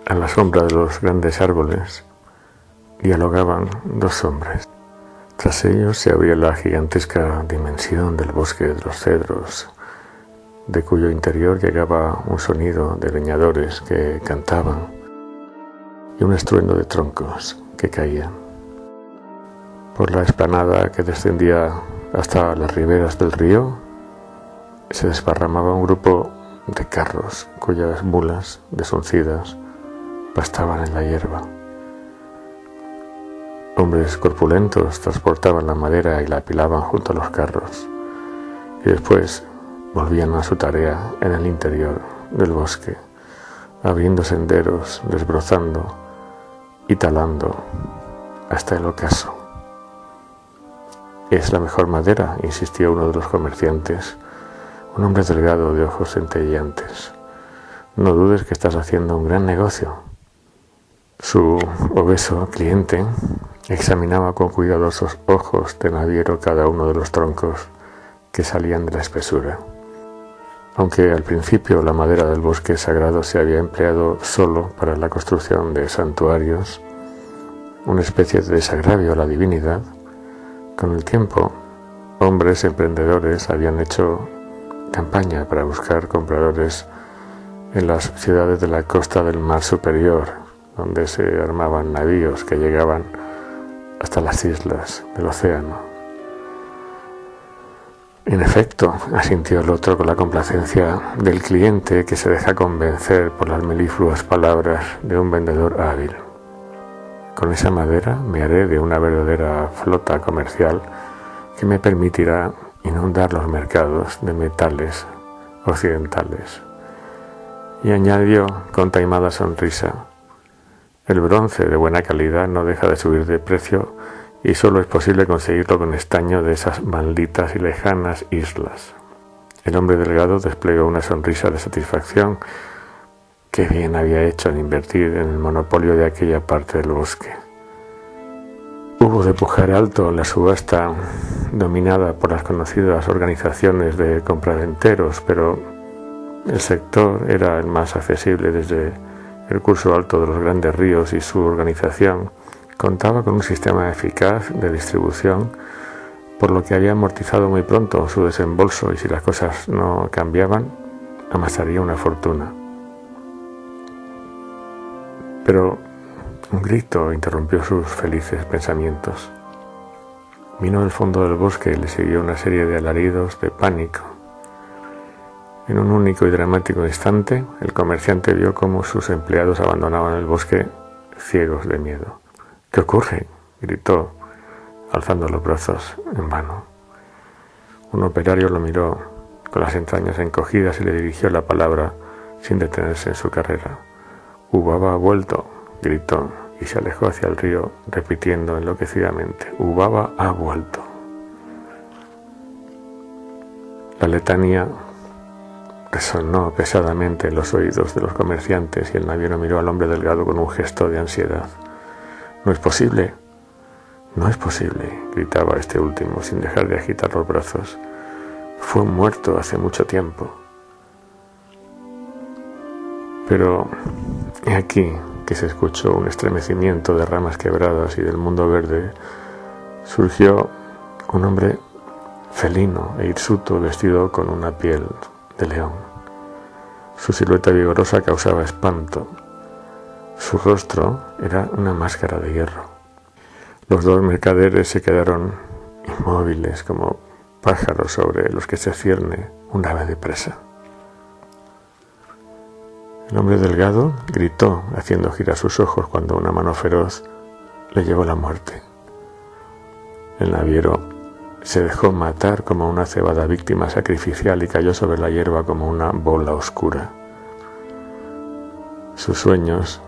A la sombra de los grandes árboles dialogaban dos hombres. Tras ellos se abría la gigantesca dimensión del bosque de los cedros, de cuyo interior llegaba un sonido de leñadores que cantaban y un estruendo de troncos que caían. Por la explanada que descendía hasta las riberas del río se desparramaba un grupo de carros cuyas mulas desuncidas pastaban en la hierba. Hombres corpulentos transportaban la madera y la apilaban junto a los carros y después volvían a su tarea en el interior del bosque, abriendo senderos, desbrozando y talando hasta el ocaso. «Es la mejor madera», insistió uno de los comerciantes, un hombre delgado de ojos centelleantes. «No dudes que estás haciendo un gran negocio». Su obeso cliente examinaba con cuidadosos ojos de naviero cada uno de los troncos que salían de la espesura. Aunque al principio la madera del bosque sagrado se había empleado solo para la construcción de santuarios, una especie de desagravio a la divinidad, con el tiempo hombres emprendedores habían hecho campaña para buscar compradores en las ciudades de la costa del mar superior, donde se armaban navíos que llegaban hasta las islas del océano. En efecto, asintió el otro con la complacencia del cliente que se deja convencer por las melifluas palabras de un vendedor hábil. Con esa madera me haré de una verdadera flota comercial que me permitirá inundar los mercados de metales occidentales. Y añadió con taimada sonrisa: el bronce de buena calidad no deja de subir de precio y solo es posible conseguirlo con estaño de esas malditas y lejanas islas. El hombre delgado desplegó una sonrisa de satisfacción. Qué bien había hecho en invertir en el monopolio de aquella parte del bosque. Hubo de pujar alto en la subasta dominada por las conocidas organizaciones de compraventeros, pero el sector era el más accesible desde el curso alto de los grandes ríos y su organización contaba con un sistema eficaz de distribución, por lo que había amortizado muy pronto su desembolso y si las cosas no cambiaban, amasaría una fortuna. Pero un grito interrumpió sus felices pensamientos. Vino del fondo del bosque y le siguió una serie de alaridos de pánico. En un único y dramático instante, el comerciante vio cómo sus empleados abandonaban el bosque ciegos de miedo. «¿Qué ocurre?», gritó, alzando los brazos en vano. Un operario lo miró con las entrañas encogidas y le dirigió la palabra sin detenerse en su carrera. «Ubaba ha vuelto», gritó, y se alejó hacia el río, repitiendo enloquecidamente: «Ubaba ha vuelto». La letanía resonó pesadamente en los oídos de los comerciantes y el naviero miró al hombre delgado con un gesto de ansiedad. «No es posible, no es posible», gritaba este último sin dejar de agitar los brazos. «Fue muerto hace mucho tiempo». Pero he aquí que se escuchó un estremecimiento de ramas quebradas y del mundo verde surgió un hombre felino e hirsuto vestido con una piel de león. Su silueta vigorosa causaba espanto. Su rostro era una máscara de hierro. Los dos mercaderes se quedaron inmóviles como pájaros sobre los que se cierne un ave de presa. El hombre delgado gritó, haciendo girar sus ojos cuando una mano feroz le llevó la muerte. El naviero se dejó matar como una cebada víctima sacrificial y cayó sobre la hierba como una bola oscura. Sus sueños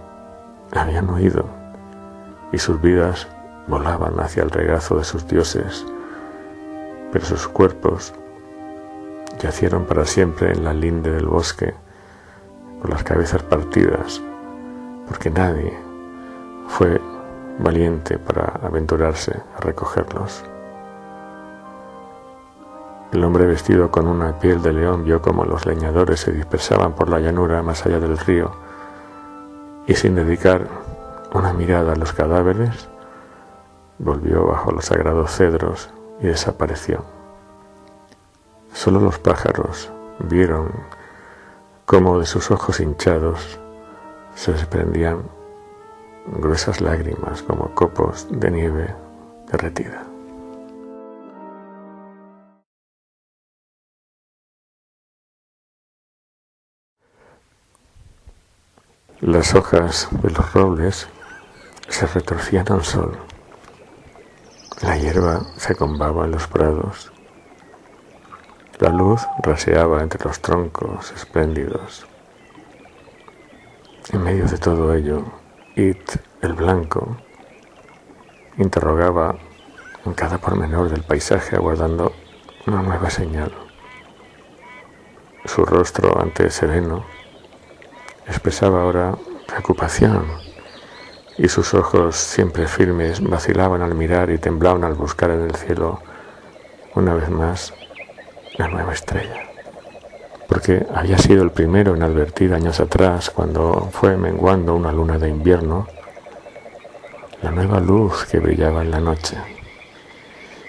habían huido y sus vidas volaban hacia el regazo de sus dioses, pero sus cuerpos yacieron para siempre en la linde del bosque, con las cabezas partidas, porque nadie fue valiente para aventurarse a recogerlos. El hombre vestido con una piel de león vio cómo los leñadores se dispersaban por la llanura más allá del río, y sin dedicar una mirada a los cadáveres, volvió bajo los sagrados cedros y desapareció. Solo los pájaros vieron cómo de sus ojos hinchados se desprendían gruesas lágrimas como copos de nieve derretida. Las hojas de los robles se retorcían al sol. La hierba se combaba en los prados. La luz raseaba entre los troncos espléndidos. En medio de todo ello, It, el blanco, interrogaba en cada pormenor del paisaje aguardando una nueva señal. Su rostro, antes sereno, expresaba ahora preocupación, y sus ojos, siempre firmes, vacilaban al mirar y temblaban al buscar en el cielo, una vez más, la nueva estrella. Porque había sido el primero en advertir años atrás, cuando fue menguando una luna de invierno, la nueva luz que brillaba en la noche.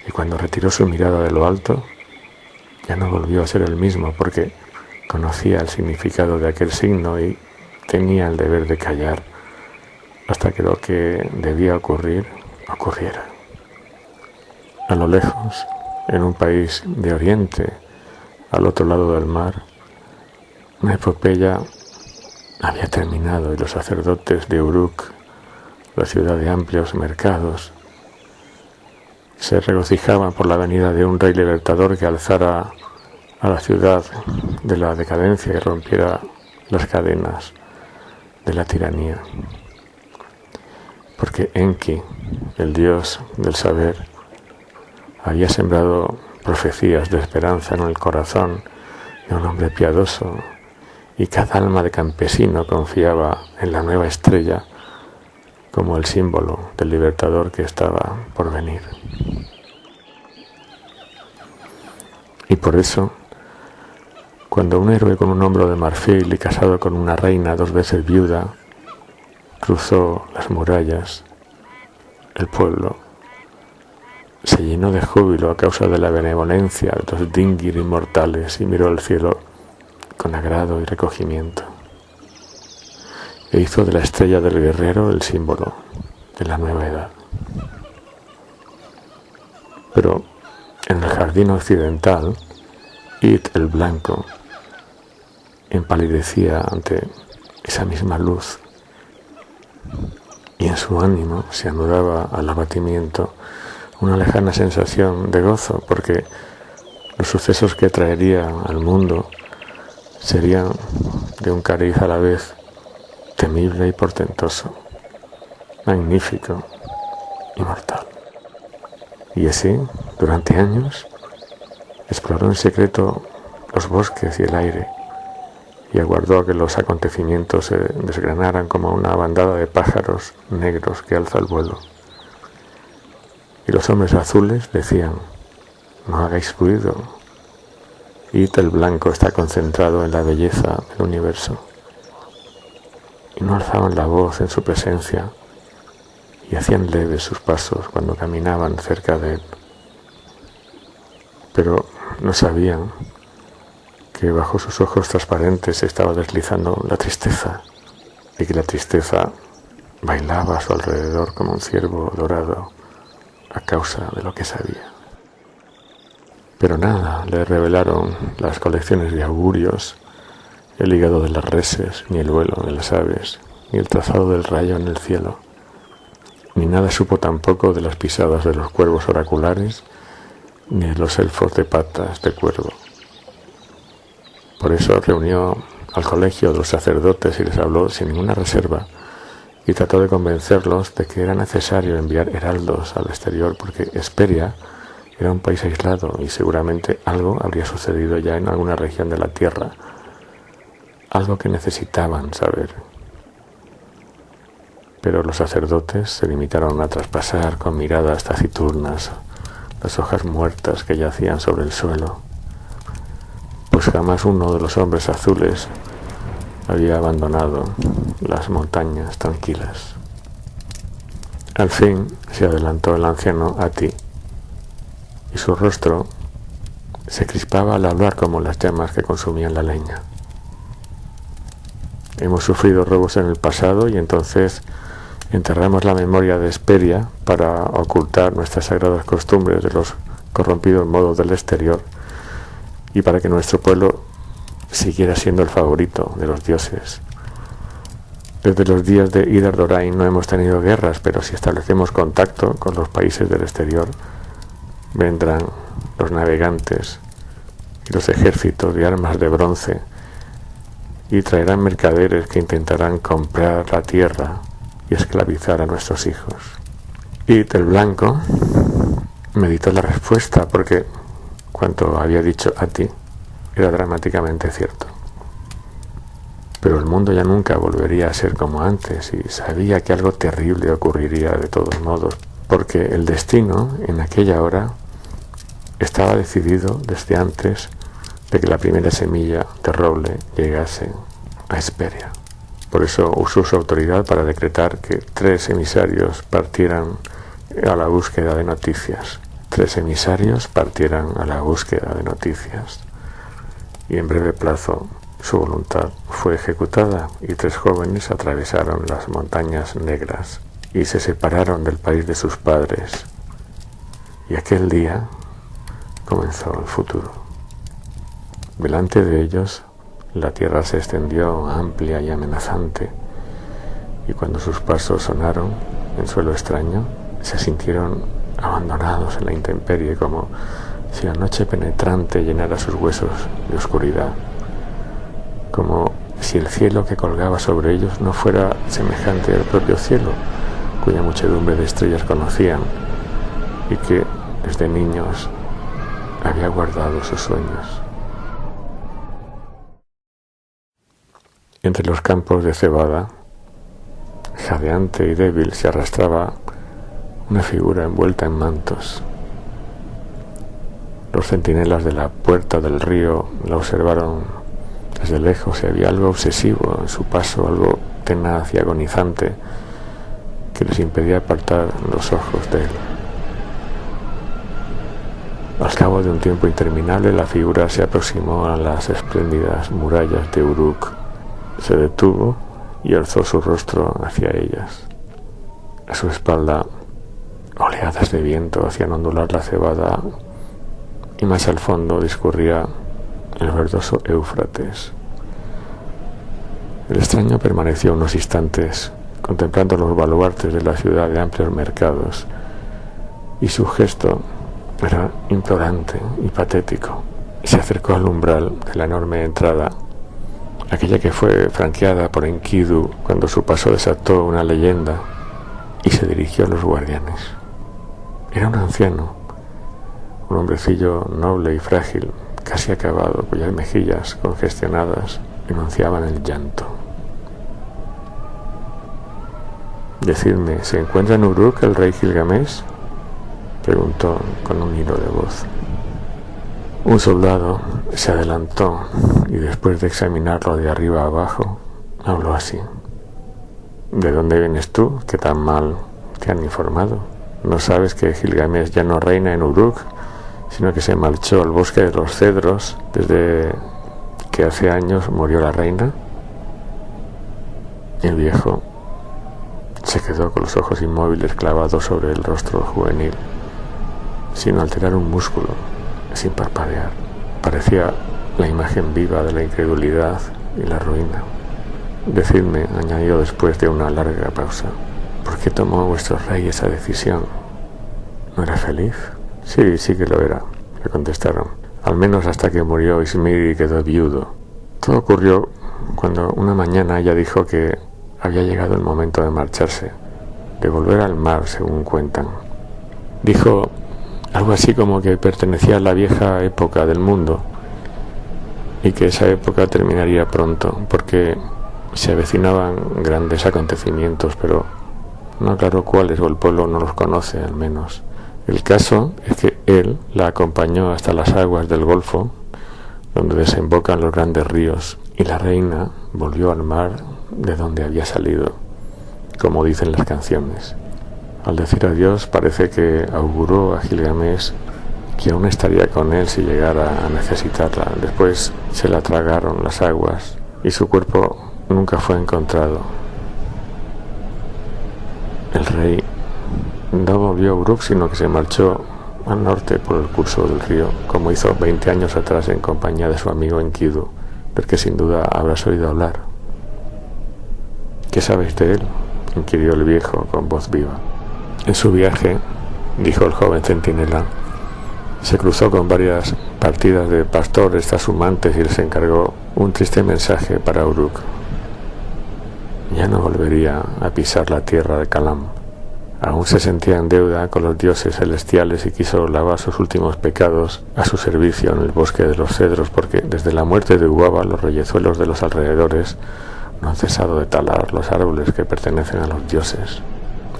Y cuando retiró su mirada de lo alto, ya no volvió a ser el mismo, porque conocía el significado de aquel signo y tenía el deber de callar hasta que lo que debía ocurrir, ocurriera. A lo lejos, en un país de Oriente, al otro lado del mar, una epopeya había terminado y los sacerdotes de Uruk, la ciudad de amplios mercados, se regocijaban por la venida de un rey libertador que alzara a la ciudad de la decadencia y rompiera las cadenas de la tiranía. Porque Enki, el dios del saber, había sembrado profecías de esperanza en el corazón de un hombre piadoso, y cada alma de campesino confiaba en la nueva estrella como el símbolo del libertador que estaba por venir. Y por eso, cuando un héroe con un hombro de marfil y casado con una reina 2 veces viuda cruzó las murallas, el pueblo se llenó de júbilo a causa de la benevolencia de los Dingir inmortales y miró al cielo con agrado y recogimiento. E hizo de la estrella del guerrero el símbolo de la nueva edad. Pero en el jardín occidental, It, el blanco, empalidecía ante esa misma luz, y en su ánimo se anudaba al abatimiento una lejana sensación de gozo, porque los sucesos que traería al mundo serían de un cariz a la vez temible y portentoso, magnífico y mortal. Y así, durante años, exploró en secreto los bosques y el aire, y aguardó a que los acontecimientos se desgranaran como una bandada de pájaros negros que alza el vuelo. Y los hombres azules decían: no hagáis ruido, It el blanco está concentrado en la belleza del universo. Y no alzaban la voz en su presencia, y hacían leves sus pasos cuando caminaban cerca de él. Pero no sabían que bajo sus ojos transparentes se estaba deslizando la tristeza, y que la tristeza bailaba a su alrededor como un ciervo dorado a causa de lo que sabía. Pero nada le revelaron las colecciones de augurios, el hígado de las reses, ni el vuelo de las aves, ni el trazado del rayo en el cielo, ni nada supo tampoco de las pisadas de los cuervos oraculares, ni de los elfos de patas de cuervo. Por eso reunió al colegio de los sacerdotes y les habló sin ninguna reserva, y trató de convencerlos de que era necesario enviar heraldos al exterior, porque Hesperia era un país aislado y seguramente algo habría sucedido ya en alguna región de la tierra, algo que necesitaban saber. Pero los sacerdotes se limitaron a traspasar con miradas taciturnas las hojas muertas que yacían sobre el suelo, pues jamás uno de los hombres azules había abandonado las montañas tranquilas. Al fin se adelantó el anciano Ati, y su rostro se crispaba al hablar como las llamas que consumían la leña. Hemos sufrido robos en el pasado y entonces enterramos la memoria de Hesperia para ocultar nuestras sagradas costumbres de los corrompidos modos del exterior y para que nuestro pueblo siguiera siendo el favorito de los dioses. Desde los días de Idar Dorain no hemos tenido guerras, pero si establecemos contacto con los países del exterior, vendrán los navegantes y los ejércitos de armas de bronce y traerán mercaderes que intentarán comprar la tierra y esclavizar a nuestros hijos. Y el Blanco meditó la respuesta porque cuanto había dicho Ati era dramáticamente cierto. Pero el mundo ya nunca volvería a ser como antes y sabía que algo terrible ocurriría de todos modos, porque el destino en aquella hora estaba decidido desde antes de que la primera semilla de roble llegase a Hesperia. Por eso usó su autoridad para decretar que 3 emisarios partieran a la búsqueda de noticias. 3 emisarios partieran a la búsqueda de noticias. Y en breve plazo su voluntad fue ejecutada y 3 jóvenes atravesaron las montañas negras y se separaron del país de sus padres. Y aquel día comenzó el futuro. Delante de ellos la tierra se extendió amplia y amenazante, y cuando sus pasos sonaron en suelo extraño, se sintieron abandonados en la intemperie, como si la noche penetrante llenara sus huesos de oscuridad, como si el cielo que colgaba sobre ellos no fuera semejante al propio cielo, cuya muchedumbre de estrellas conocían y que desde niños había guardado sus sueños. Entre los campos de cebada, jadeante y débil, se arrastraba una figura envuelta en mantos. Los centinelas de la puerta del río la observaron desde lejos y había algo obsesivo en su paso, algo tenaz y agonizante que les impedía apartar los ojos de él. Al cabo de un tiempo interminable, la figura se aproximó a las espléndidas murallas de Uruk. Se detuvo y alzó su rostro hacia ellas. A su espalda, oleadas de viento hacían ondular la cebada y más al fondo discurría el verdoso Éufrates. El extraño permaneció unos instantes contemplando los baluartes de la ciudad de amplios mercados y su gesto era implorante y patético. Se acercó al umbral de la enorme entrada, aquella que fue franqueada por Enkidu cuando su paso desató una leyenda, y se dirigió a los guardianes. Era un anciano, un hombrecillo noble y frágil, casi acabado, cuyas mejillas congestionadas enunciaban el llanto. Decidme, ¿se encuentra en Uruk el rey Gilgamesh?, preguntó con un hilo de voz. Un soldado se adelantó y después de examinarlo de arriba a abajo, habló así. ¿De dónde vienes tú? ¿Qué tan mal te han informado? ¿No sabes que Gilgamesh ya no reina en Uruk, sino que se marchó al bosque de los cedros desde que hace años murió la reina? El viejo se quedó con los ojos inmóviles clavados sobre el rostro juvenil, sin alterar un músculo, sin parpadear. Parecía la imagen viva de la incredulidad y la ruina. Decidme, añadió después de una larga pausa, ¿por qué tomó vuestro rey esa decisión? ¿No era feliz? Sí, sí que lo era, le contestaron. Al menos hasta que murió Ismir y quedó viudo. Todo ocurrió cuando una mañana ella dijo que había llegado el momento de marcharse, de volver al mar, según cuentan. Dijo algo así como que pertenecía a la vieja época del mundo y que esa época terminaría pronto, porque se avecinaban grandes acontecimientos, pero no aclaró cuáles, o el pueblo no los conoce al menos. El caso es que él la acompañó hasta las aguas del Golfo, donde desembocan los grandes ríos, y la reina volvió al mar de donde había salido, como dicen las canciones. Al decir adiós parece que auguró a Gilgamesh que aún estaría con él si llegara a necesitarla. Después se la tragaron las aguas y su cuerpo nunca fue encontrado. El rey no volvió a Uruk, sino que se marchó al norte por el curso del río, como hizo 20 años atrás en compañía de su amigo Enkidu, del que sin duda habrás oído hablar. ¿Qué sabéis de él?, inquirió el viejo con voz viva. En su viaje, dijo el joven centinela, se cruzó con varias partidas de pastores trashumantes y les encargó un triste mensaje para Uruk. Ya no volvería a pisar la tierra de Kalam. Aún se sentía en deuda con los dioses celestiales y quiso lavar sus últimos pecados a su servicio en el bosque de los cedros, porque desde la muerte de Uaba los reyezuelos de los alrededores no han cesado de talar los árboles que pertenecen a los dioses.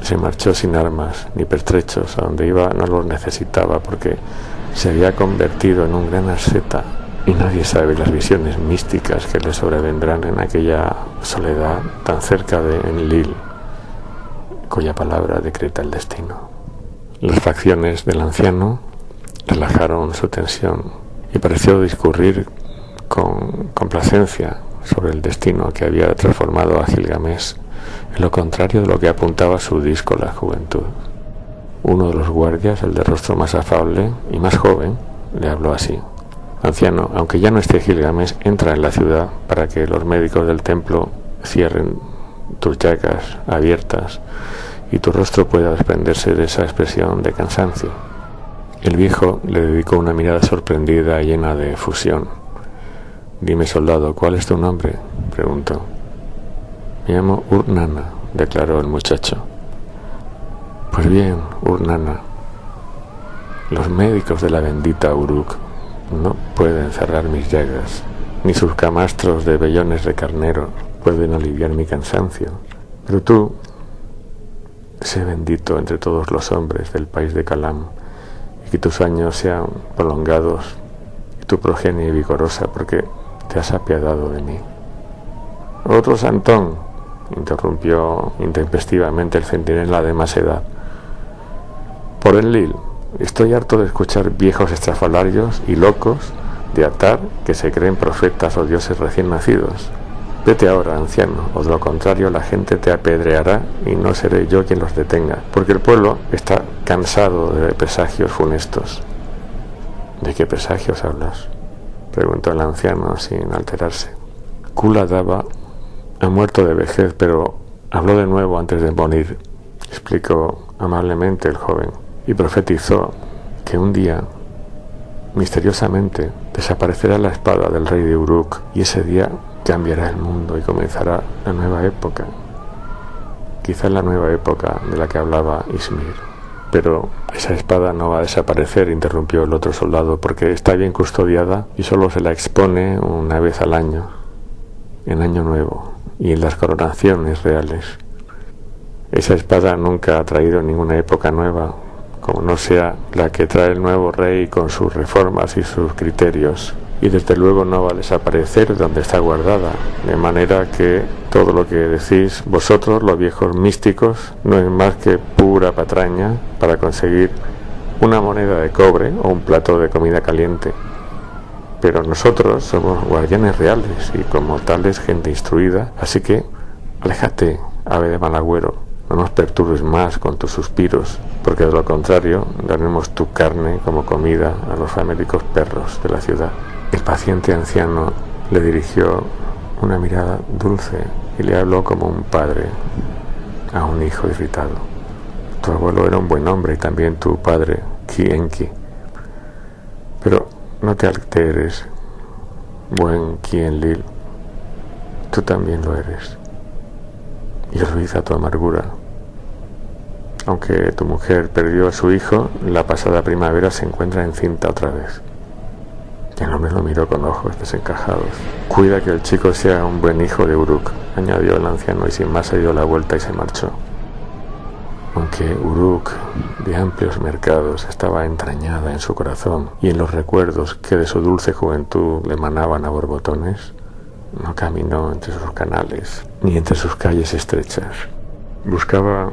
Se marchó sin armas ni pertrechos. A donde iba no los necesitaba porque se había convertido en un gran asceta, y nadie sabe las visiones místicas que le sobrevendrán en aquella soledad tan cerca de Enlil, cuya palabra decreta el destino. Las facciones del anciano relajaron su tensión y pareció discurrir con complacencia sobre el destino que había transformado a Gilgamesh en lo contrario de lo que apuntaba su díscola juventud. Uno de los guardias, el de rostro más afable y más joven, le habló así: anciano, aunque ya no esté Gilgamesh, entra en la ciudad para que los médicos del templo cierren tus llagas abiertas y tu rostro pueda desprenderse de esa expresión de cansancio. El viejo le dedicó una mirada sorprendida y llena de efusión. Dime, soldado, ¿cuál es tu nombre?, preguntó. Me llamo Ur-Nana, declaró el muchacho. Pues bien, Ur-Nana, los médicos de la bendita Uruk no pueden cerrar mis llagas, ni sus camastros de vellones de carnero pueden aliviar mi cansancio. Pero tú, sé bendito entre todos los hombres del país de Kalam, y que tus años sean prolongados y tu progenie vigorosa, porque te has apiadado de mí. Otro santón, interrumpió intempestivamente el centinela de más edad. Por Enlil, estoy harto de escuchar viejos estrafalarios y locos de Atar que se creen profetas o dioses recién nacidos. Vete ahora, anciano, o de lo contrario la gente te apedreará y no seré yo quien los detenga, porque el pueblo está cansado de presagios funestos. ¿De qué presagios hablas?, preguntó el anciano sin alterarse. Kula Dava ha muerto de vejez, pero habló de nuevo antes de morir, explicó amablemente el joven, y profetizó que un día, misteriosamente, desaparecerá la espada del rey de Uruk, y ese día cambiará el mundo y comenzará la nueva época. Quizás la nueva época de la que hablaba Ismir. Pero esa espada no va a desaparecer, interrumpió el otro soldado, porque está bien custodiada y solo se la expone una vez al año, en Año Nuevo y en las coronaciones reales. Esa espada nunca ha traído ninguna época nueva, como no sea la que trae el nuevo rey con sus reformas y sus criterios, y desde luego no va a desaparecer donde está guardada, de manera que todo lo que decís vosotros, los viejos místicos, no es más que pura patraña para conseguir una moneda de cobre o un plato de comida caliente. Pero nosotros somos guardianes reales y como tales gente instruida, así que aléjate, ave de mal agüero, no nos perturbes más con tus suspiros, porque de lo contrario daremos tu carne como comida a los famélicos perros de la ciudad. El paciente anciano le dirigió una mirada dulce y le habló como un padre a un hijo irritado. Tu abuelo era un buen hombre y también tu padre, Ki-Enki. Pero no te alteres, buen Ki-Enlil. Tú también lo eres. Y olvida tu amargura. Aunque tu mujer perdió a su hijo, la pasada primavera se encuentra encinta otra vez. El hombre lo miró con ojos desencajados. Cuida que el chico sea un buen hijo de Uruk, añadió el anciano, y sin más se dio la vuelta y se marchó. aunque Uruk de amplios mercados estaba entrañada en su corazón y en los recuerdos que de su dulce juventud le emanaban a borbotones, no caminó entre sus canales ni entre sus calles estrechas. Buscaba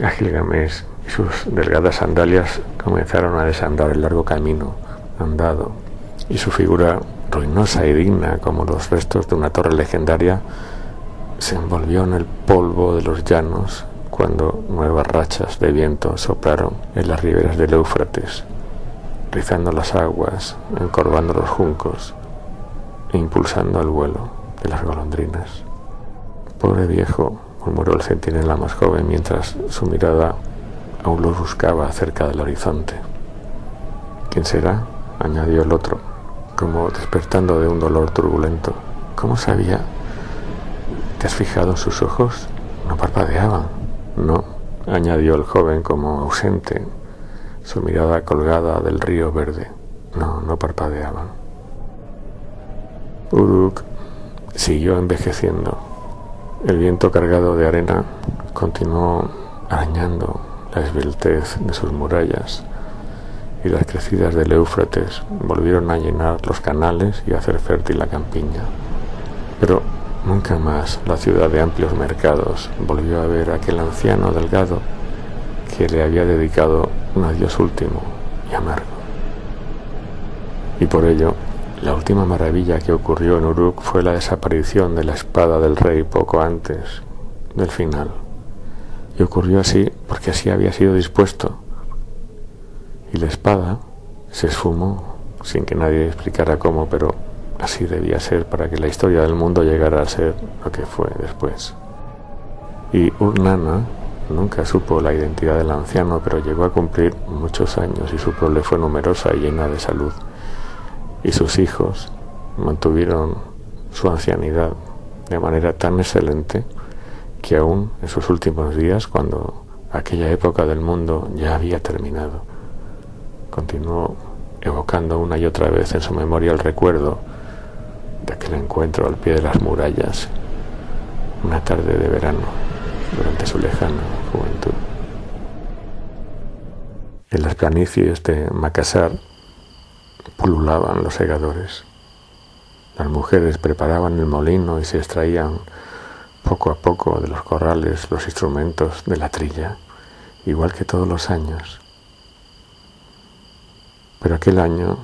a Gilgamesh y sus delgadas sandalias comenzaron a desandar el largo camino andado, y su figura, ruinosa y digna como los restos de una torre legendaria, se envolvió en el polvo de los llanos cuando nuevas rachas de viento soplaron en las riberas del Éufrates, rizando las aguas, encorvando los juncos e impulsando el vuelo de las golondrinas. Pobre viejo, murmuró el centinela más joven mientras su mirada aún los buscaba cerca del horizonte. ¿Quién será?, añadió el otro, como despertando de un dolor turbulento. ¿Cómo sabía? ¿Te has fijado en sus ojos? No parpadeaban. No, añadió el joven como ausente, su mirada colgada del río verde. No parpadeaban. Uruk siguió envejeciendo. El viento cargado de arena continuó arañando la esbeltez de sus murallas, y las crecidas del Éufrates volvieron a llenar los canales y a hacer fértil la campiña. Pero nunca más la ciudad de amplios mercados volvió a ver a aquel anciano delgado que le había dedicado un adiós último y amargo. Y por ello, la última maravilla que ocurrió en Uruk fue la desaparición de la espada del rey poco antes del final. Y ocurrió así porque así había sido dispuesto. Y la espada se esfumó sin que nadie explicara cómo, pero así debía ser para que la historia del mundo llegara a ser lo que fue después. Y Ur-Nana nunca supo la identidad del anciano, pero llegó a cumplir muchos años y su prole fue numerosa y llena de salud. Y sus hijos mantuvieron su ancianidad de manera tan excelente que aún en sus últimos días, cuando aquella época del mundo ya había terminado, continuó evocando una y otra vez en su memoria el recuerdo de aquel encuentro al pie de las murallas, una tarde de verano durante su lejana juventud. En las planicies de Makassar pululaban los segadores. Las mujeres preparaban el molino y se extraían poco a poco de los corrales los instrumentos de la trilla, igual que todos los años. Pero aquel año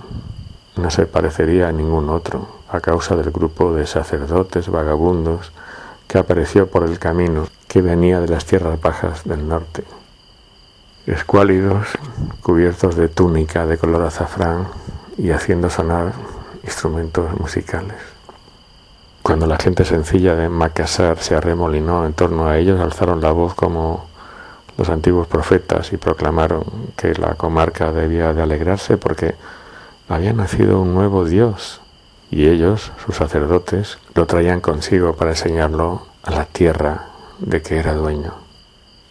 no se parecería a ningún otro, a causa del grupo de sacerdotes vagabundos que apareció por el camino que venía de las tierras bajas del norte. Escuálidos, cubiertos de túnica de color azafrán y haciendo sonar instrumentos musicales. Cuando la gente sencilla de Makassar se arremolinó en torno a ellos, alzaron la voz como los antiguos profetas y proclamaron que la comarca debía de alegrarse porque había nacido un nuevo Dios, y ellos, sus sacerdotes, lo traían consigo para enseñarlo a la tierra de que era dueño.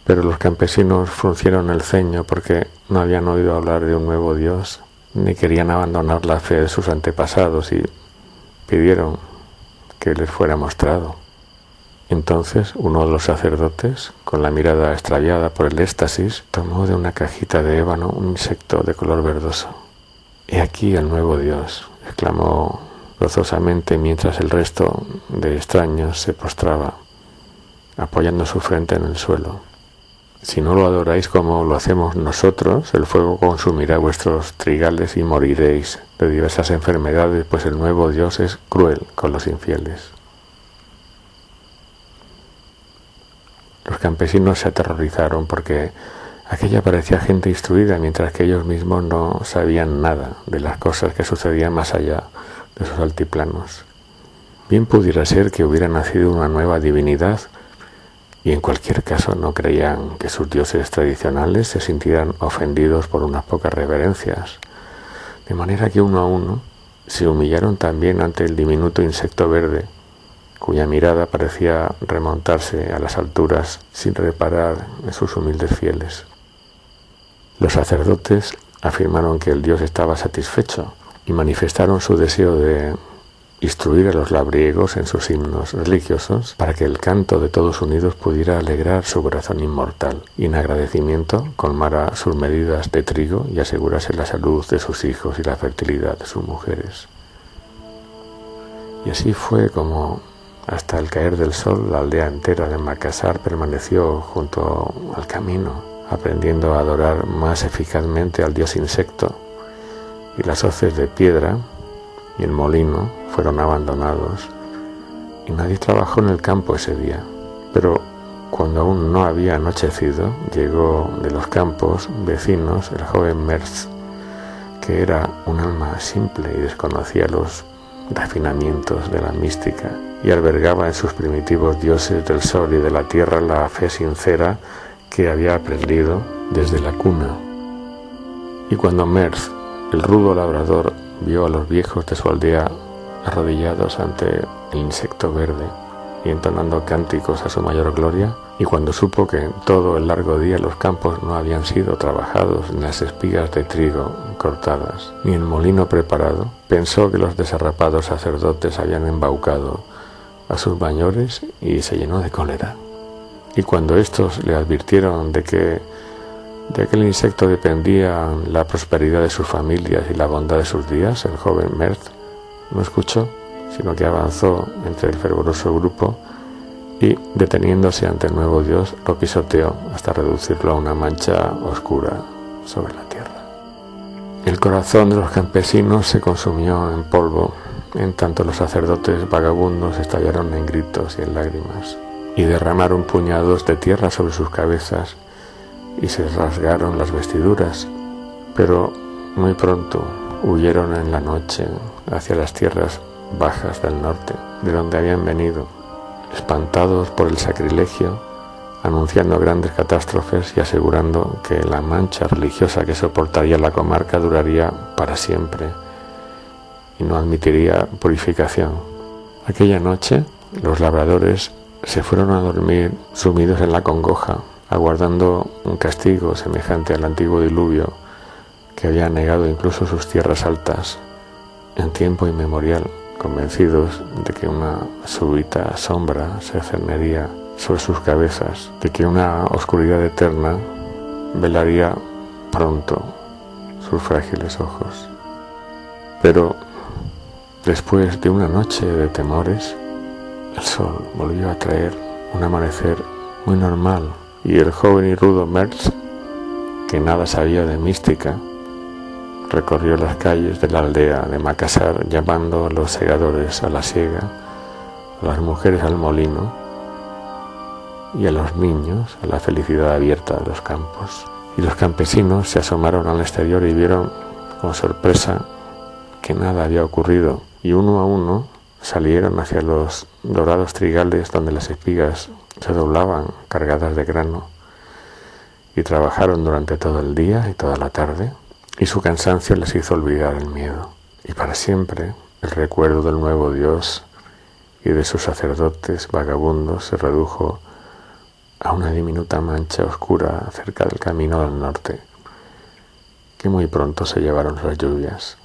Pero los campesinos fruncieron el ceño porque no habían oído hablar de un nuevo Dios, ni querían abandonar la fe de sus antepasados y pidieron que les fuera mostrado. Entonces uno de los sacerdotes, con la mirada extraviada por el éxtasis, tomó de una cajita de ébano un insecto de color verdoso. «He aquí el nuevo Dios», exclamó gozosamente mientras el resto de extraños se postraba, apoyando su frente en el suelo. «Si no lo adoráis como lo hacemos nosotros, el fuego consumirá vuestros trigales y moriréis de diversas enfermedades, pues el nuevo Dios es cruel con los infieles». Los campesinos se aterrorizaron porque aquella parecía gente instruida, mientras que ellos mismos no sabían nada de las cosas que sucedían más allá de sus altiplanos. Bien pudiera ser que hubiera nacido una nueva divinidad, y en cualquier caso no creían que sus dioses tradicionales se sintieran ofendidos por unas pocas reverencias, de manera que uno a uno se humillaron también ante el diminuto insecto verde, cuya mirada parecía remontarse a las alturas sin reparar en sus humildes fieles. Los sacerdotes afirmaron que el Dios estaba satisfecho y manifestaron su deseo de instruir a los labriegos en sus himnos religiosos para que el canto de todos unidos pudiera alegrar su corazón inmortal y en agradecimiento colmara sus medidas de trigo y asegurase la salud de sus hijos y la fertilidad de sus mujeres. Y así fue como hasta el caer del sol la aldea entera de Macassar permaneció junto al camino, aprendiendo a adorar más eficazmente al dios insecto, y las hoces de piedra y el molino fueron abandonados y nadie trabajó en el campo ese día. Pero cuando aún no había anochecido, llegó de los campos vecinos el joven Merz, que era un alma simple y desconocía los refinamientos de la mística y albergaba en sus primitivos dioses del sol y de la tierra la fe sincera que había aprendido desde la cuna. Y cuando Merz, el rudo labrador, vio a los viejos de su aldea arrodillados ante el insecto verde y entonando cánticos a su mayor gloria, y cuando supo que en todo el largo día los campos no habían sido trabajados, ni las espigas de trigo cortadas, ni el molino preparado, pensó que los desarrapados sacerdotes habían embaucado a sus mayores y se llenó de cólera. Y cuando estos le advirtieron de que de aquel insecto dependía la prosperidad de sus familias y la bondad de sus días, el joven Merz no escuchó, sino que avanzó entre el fervoroso grupo y, deteniéndose ante el nuevo dios, lo pisoteó hasta reducirlo a una mancha oscura sobre la tierra. El corazón de los campesinos se consumió en polvo, en tanto los sacerdotes vagabundos estallaron en gritos y en lágrimas, y derramaron puñados de tierra sobre sus cabezas, y se rasgaron las vestiduras, pero muy pronto huyeron en la noche hacia las tierras bajas del norte, de donde habían venido, espantados por el sacrilegio, anunciando grandes catástrofes y asegurando que la mancha religiosa que soportaría la comarca duraría para siempre y no admitiría purificación. Aquella noche los labradores se fueron a dormir sumidos en la congoja, aguardando un castigo semejante al antiguo diluvio que había negado incluso sus tierras altas en tiempo inmemorial, convencidos de que una súbita sombra se cernería sobre sus cabezas, de que una oscuridad eterna velaría pronto sus frágiles ojos. Pero después de una noche de temores, el sol volvió a traer un amanecer muy normal, y el joven y rudo Merz, que nada sabía de mística, recorrió las calles de la aldea de Macassar llamando a los segadores a la siega, a las mujeres al molino y a los niños a la felicidad abierta de los campos. Y los campesinos se asomaron al exterior y vieron con sorpresa que nada había ocurrido, y uno a uno salieron hacia los dorados trigales donde las espigas se doblaban cargadas de grano, y trabajaron durante todo el día y toda la tarde, y su cansancio les hizo olvidar el miedo. Y para siempre el recuerdo del nuevo Dios y de sus sacerdotes vagabundos se redujo a una diminuta mancha oscura cerca del camino del norte, que muy pronto se llevaron las lluvias.